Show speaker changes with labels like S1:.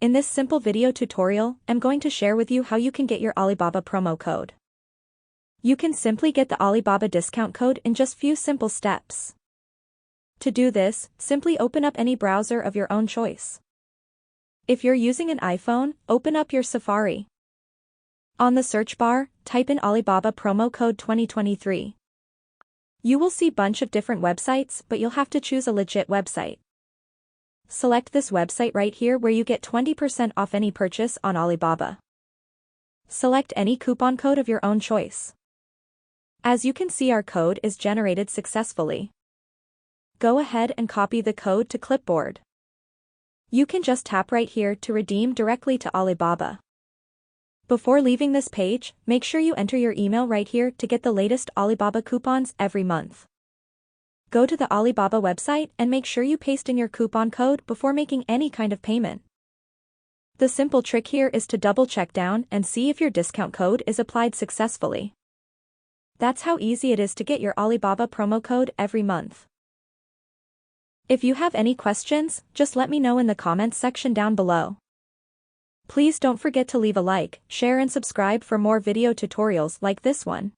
S1: In this simple video tutorial, I'm going to share with you how you can get your Alibaba promo code. You can simply get the Alibaba discount code in just few simple steps. To do this, simply open up any browser of your own choice. If you're using an iPhone, open up your Safari. On the search bar, type in Alibaba promo code 2023. You will see a bunch of different websites, but you'll have to choose a legit website. Select this website right here where you get 20% off any purchase on Alibaba. Select any coupon code of your own choice. As you can see, our code is generated successfully. Go ahead and copy the code to clipboard. You can just tap right here to redeem directly to Alibaba. Before leaving this page, make sure you enter your email right here to get the latest Alibaba coupons every month. Go to the Alibaba website and make sure you paste in your coupon code before making any kind of payment. The simple trick here is to double check down and see if your discount code is applied successfully. That's how easy it is to get your Alibaba promo code every month. If you have any questions, just let me know in the comments section down below. Please don't forget to leave a like, share and subscribe for more video tutorials like this one.